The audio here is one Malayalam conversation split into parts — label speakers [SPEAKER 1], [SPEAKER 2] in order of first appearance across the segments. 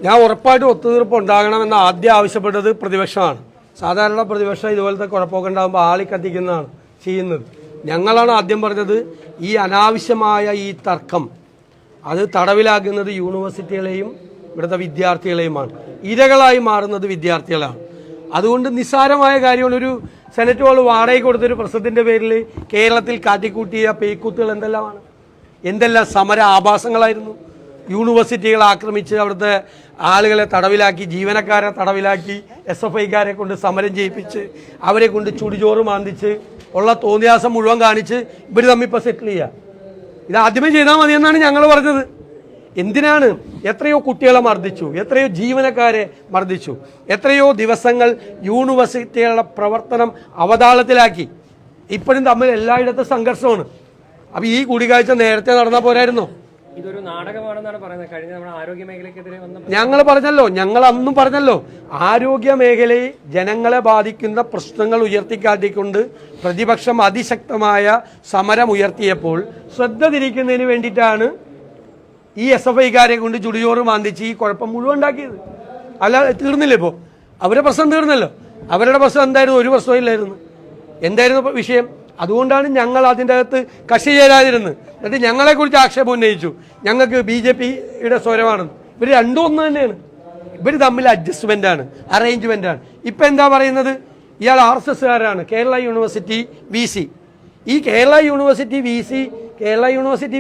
[SPEAKER 1] ഞാൻ ഉറപ്പായിട്ടും ഒത്തുതീർപ്പ് ഉണ്ടാകണമെന്ന് ആദ്യം ആവശ്യപ്പെട്ടത് പ്രതിപക്ഷമാണ്. സാധാരണ പ്രതിപക്ഷം ഇതുപോലത്തെ കുഴപ്പമൊക്കെ ഉണ്ടാകുമ്പോൾ ആളി കത്തിക്കുന്നതാണ് ചെയ്യുന്നത്. ഞങ്ങളാണ് ആദ്യം പറഞ്ഞത് ഈ അനാവശ്യമായ ഈ തർക്കം അത് തടവിലാക്കുന്നത് യൂണിവേഴ്സിറ്റികളെയും ഇവിടുത്തെ വിദ്യാർത്ഥികളെയുമാണ്. ഇരകളായി മാറുന്നത് വിദ്യാർത്ഥികളാണ്. അതുകൊണ്ട് നിസ്സാരമായ കാര്യമാണ്. ഒരു സെനറ്റ് ഹാൾ വാടകയ്ക്ക് കൊടുത്തൊരു പ്രശ്നത്തിൻ്റെ പേരിൽ കേരളത്തിൽ കാട്ടിക്കൂട്ടിയ പേക്കൂത്തുകൾ എന്തെല്ലാം സമര ആഭാസങ്ങളായിരുന്നു. യൂണിവേഴ്സിറ്റികൾ ആക്രമിച്ച് അവിടുത്തെ ആളുകളെ തടവിലാക്കി, ജീവനക്കാരെ തടവിലാക്കി, SFIക്കാരെ കൊണ്ട് സമരം ചെയ്യിപ്പിച്ച്, അവരെ കൊണ്ട് ചുടിചോറ് മാന്തിച്ച്, ഉള്ള തോന്നിയാസം മുഴുവൻ കാണിച്ച് ഇവർ തമ്മിൽ ഇപ്പോൾ സെറ്റിൽ ചെയ്യുക. ഇത് ആദ്യമേ ചെയ്താൽ മതിയെന്നാണ് ഞങ്ങൾ പറഞ്ഞത്. എന്തിനാണ്? എത്രയോ കുട്ടികളെ മർദ്ദിച്ചു, എത്രയോ ജീവനക്കാരെ മർദ്ദിച്ചു, എത്രയോ ദിവസങ്ങൾ യൂണിവേഴ്സിറ്റികളുടെ പ്രവർത്തനം അവതാളത്തിലാക്കി. ഇപ്പോഴും തമ്മിൽ എല്ലായിടത്തും സംഘർഷമാണ്. അപ്പം ഈ കൂടിക്കാഴ്ച നേരത്തെ നടന്നാൽ പോരായിരുന്നോ?
[SPEAKER 2] ഇതൊരു നാടകമാണെന്നാണ് പറയുന്നത്. കഴിഞ്ഞ നമ്മുടെ ആരോഗ്യ മേഖലയ്ക്കെതിരെ
[SPEAKER 1] ഞങ്ങൾ അന്നും പറഞ്ഞല്ലോ, ആരോഗ്യ മേഖലയിൽ ജനങ്ങളെ ബാധിക്കുന്ന പ്രശ്നങ്ങൾ ഉയർത്തിക്കാട്ടിക്കൊണ്ട് പ്രതിപക്ഷം അതിശക്തമായ സമരം ഉയർത്തിയപ്പോൾ ശ്രദ്ധ തിരിക്കുന്നതിന് വേണ്ടിയിട്ടാണ് ഈ SFIക്കാരെ കൊണ്ട് ചുടിയോറ് മാന്തിച്ച് ഈ കുഴപ്പം മുഴുവൻ ഉണ്ടാക്കിയത്. അല്ലാതെ തീർന്നില്ല. ഇപ്പോൾ അവരുടെ പ്രശ്നം തീർന്നല്ലോ. അവരുടെ പ്രശ്നം എന്തായിരുന്നു? ഒരു പ്രശ്നവും ഇല്ലായിരുന്നു. എന്തായിരുന്നു വിഷയം? അതുകൊണ്ടാണ് ഞങ്ങൾ അതിൻ്റെ അകത്ത് കക്ഷി ചേരാതിരുന്നത്. എന്നിട്ട് ഞങ്ങളെക്കുറിച്ച് ആക്ഷേപം ഉന്നയിച്ചു. ഞങ്ങൾക്ക് BJPയുടെ സ്വരമാണെന്ന്. ഇവർ രണ്ടും ഒന്ന് തന്നെയാണ്. ഇവർ തമ്മിൽ അഡ്ജസ്റ്റ്മെൻ്റാണ്, അറേഞ്ച്മെൻ്റാണ്. ഇപ്പം എന്താ പറയുന്നത്? ഇയാൾ RSSകാരാണ്, കേരള യൂണിവേഴ്സിറ്റി VC. ഈ കേരള യൂണിവേഴ്സിറ്റി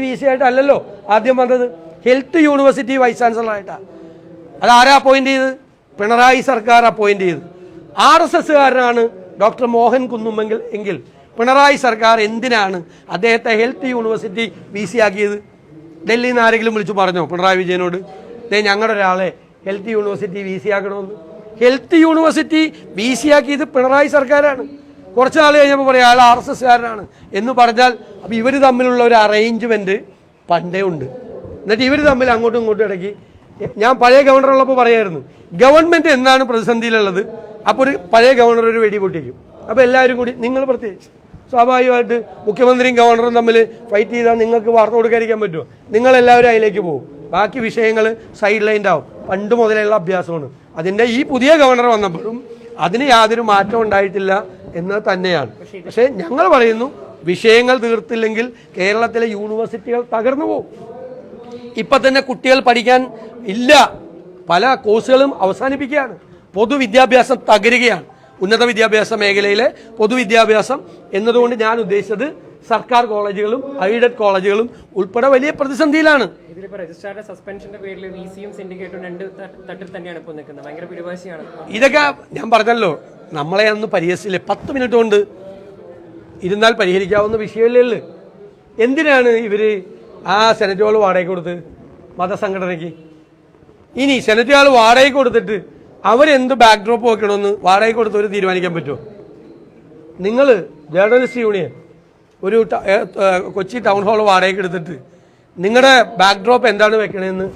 [SPEAKER 1] VC ആയിട്ടല്ലല്ലോ ആദ്യം വന്നത്, ഹെൽത്ത് യൂണിവേഴ്സിറ്റി വൈസ് ചാൻസലറായിട്ടാണ്. അതാരാ അപ്പോയിൻ്റ് ചെയ്ത്? പിണറായി സർക്കാർ അപ്പോയിൻ്റ് ചെയ്ത്. RSSകാരനാണ് ഡോക്ടർ മോഹൻ കുന്നുമെങ്കിൽ എങ്കിൽ പിണറായി സർക്കാർ എന്തിനാണ് അദ്ദേഹത്തെ ഹെൽത്ത് യൂണിവേഴ്സിറ്റി VC ആക്കിയത്? ഡൽഹിയിൽ നിന്ന് ആരെങ്കിലും വിളിച്ചു പറഞ്ഞോ പിണറായി വിജയനോട്, ഞങ്ങളുടെ ഒരാളെ ഹെൽത്ത് യൂണിവേഴ്സിറ്റി VC ആക്കണമെന്ന്? ഹെൽത്ത് യൂണിവേഴ്സിറ്റി VC ആക്കിയത് പിണറായി സർക്കാരാണ്. കുറച്ച് നാൾ കഴിഞ്ഞപ്പോൾ പറയാം അയാൾ RSSകാരനാണ് എന്ന് പറഞ്ഞാൽ, അപ്പോൾ ഇവർ തമ്മിലുള്ള ഒരു അറേഞ്ച്മെൻറ്റ് പണ്ടേ ഉണ്ട്. എന്നിട്ട് ഇവർ തമ്മിൽ അങ്ങോട്ടും ഇങ്ങോട്ടും ഇടയ്ക്ക്, ഞാൻ പഴയ ഗവർണർ ഉള്ളപ്പോൾ പറയായിരുന്നു, ഗവൺമെൻറ് എന്നാണ് പ്രതിസന്ധിയിലുള്ളത് അപ്പോൾ ഒരു പഴയ ഗവർണർ ഒരു വെടി പൊട്ടിക്കും. അപ്പോൾ എല്ലാവരും കൂടി, നിങ്ങൾ പ്രത്യേകിച്ച് സ്വാഭാവികമായിട്ട് മുഖ്യമന്ത്രിയും ഗവർണറും തമ്മിൽ ഫൈറ്റ് ചെയ്താൽ നിങ്ങൾക്ക് വാർത്ത കൊടുക്കാതിരിക്കാൻ പറ്റുമോ? നിങ്ങളെല്ലാവരും അതിലേക്ക് പോകും. ബാക്കി വിഷയങ്ങൾ സൈഡ് ലൈൻ്റെ ആവും. പണ്ട് മുതലുള്ള അഭ്യാസമാണ്. അതിൻ്റെ ഈ പുതിയ ഗവർണർ വന്നപ്പോഴും അതിന് യാതൊരു മാറ്റം ഉണ്ടായിട്ടില്ല എന്ന് തന്നെയാണ്. പക്ഷേ ഞങ്ങൾ പറയുന്നു, വിഷയങ്ങൾ തീർത്തില്ലെങ്കിൽ കേരളത്തിലെ യൂണിവേഴ്സിറ്റികൾ തകർന്നു പോകും. ഇപ്പം തന്നെ കുട്ടികൾ പഠിക്കാൻ ഇല്ല, പല കോഴ്സുകളും അവസാനിപ്പിക്കുകയാണ്. പൊതുവിദ്യാഭ്യാസം തകരുകയാണ്. ഉന്നത വിദ്യാഭ്യാസ മേഖലയിലെ പൊതുവിദ്യാഭ്യാസം എന്നതുകൊണ്ട് ഞാൻ ഉദ്ദേശിച്ചത് സർക്കാർ കോളേജുകളും എയ്ഡഡ് കോളേജുകളും ഉൾപ്പെടെ വലിയ പ്രതിസന്ധിയിലാണ്.
[SPEAKER 2] ഇതിലിപ്പോൾ രജിസ്ട്രാറുടെ സസ്പെൻഷന്റെ പേരിൽ VCയും സിൻഡിക്കേറ്റും രണ്ട് തട്ടിൽ തന്നെയാണ് ഇപ്പോൾ നിൽക്കുന്നത്. ഭയങ്കര പിടിവാശിയാണ്.
[SPEAKER 1] ഇതൊക്കെ ഞാൻ പറഞ്ഞല്ലോ, നമ്മളെ അന്ന് പരിഹരിച്ചില്ലേ? 10 മിനിറ്റ് കൊണ്ട് ഇരുന്നാൽ പരിഹരിക്കാവുന്ന വിഷയമല്ലേ? എന്തിനാണ് ഇവർ ആ സെനറ്റ് ഹാൾ വാടകയ്ക്ക് കൊടുത്ത് മതസംഘടനയ്ക്ക്? ഇനി സെനറ്റ് ഹാൾ വാടകയ്ക്ക് കൊടുത്തിട്ട് അവരെന്ത് ബാക്ക് ഡ്രോപ്പ് വെക്കണമെന്ന് വാടകയ്ക്ക് കൊടുത്തവർ തീരുമാനിക്കാൻ പറ്റുമോ? നിങ്ങൾ ജേർണലിസ്റ്റ് യൂണിയൻ ഒരു കൊച്ചി ടൗൺ ഹാൾ വാടകയ്ക്ക് എടുത്തിട്ട് നിങ്ങളുടെ ബാക്ക് ഡ്രോപ്പ് എന്താണ് വെക്കണമെന്ന്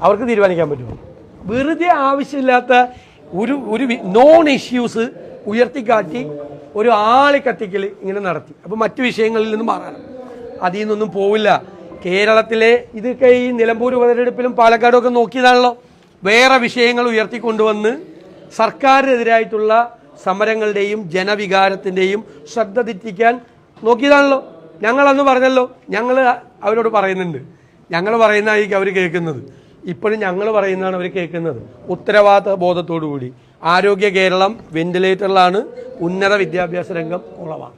[SPEAKER 1] അവർക്ക് തീരുമാനിക്കാൻ പറ്റുമോ? വെറുതെ ആവശ്യമില്ലാത്ത ഒരു നോൺ ഇഷ്യൂസ് ഉയർത്തിക്കാട്ടി ഒരു ആളി കത്തിക്കൽ ഇങ്ങനെ നടത്തി. അപ്പോൾ മറ്റു വിഷയങ്ങളിൽ നിന്ന് മാറാനും അതിൽ നിന്നൊന്നും പോവില്ല. കേരളത്തിലെ ഇതൊക്കെ ഈ നിലമ്പൂർ ഉപതെരഞ്ഞെടുപ്പിലും പാലക്കാടും ഒക്കെ നോക്കിയതാണല്ലോ. വേറെ വിഷയങ്ങൾ ഉയർത്തിക്കൊണ്ടുവന്ന് സർക്കാരിനെതിരായിട്ടുള്ള സമരങ്ങളുടെയും ജനവികാരത്തിൻ്റെയും ശ്രദ്ധ തെറ്റിക്കാൻ നോക്കിയതാണല്ലോ. ഞങ്ങളന്ന് പറഞ്ഞല്ലോ, ഞങ്ങൾ അവരോട് പറയുന്നുണ്ട്, ഞങ്ങൾ പറയുന്നതായിരിക്കും അവർ കേൾക്കുന്നത്. ഇപ്പോഴും ഞങ്ങൾ പറയുന്നതാണ് അവർ കേൾക്കുന്നത്. ഉത്തരവാദിത്ത ബോധത്തോടു കൂടി ആരോഗ്യ കേരളം വെന്റിലേറ്ററിലാണ്, ഉന്നത വിദ്യാഭ്യാസ രംഗം കുറവാണ്.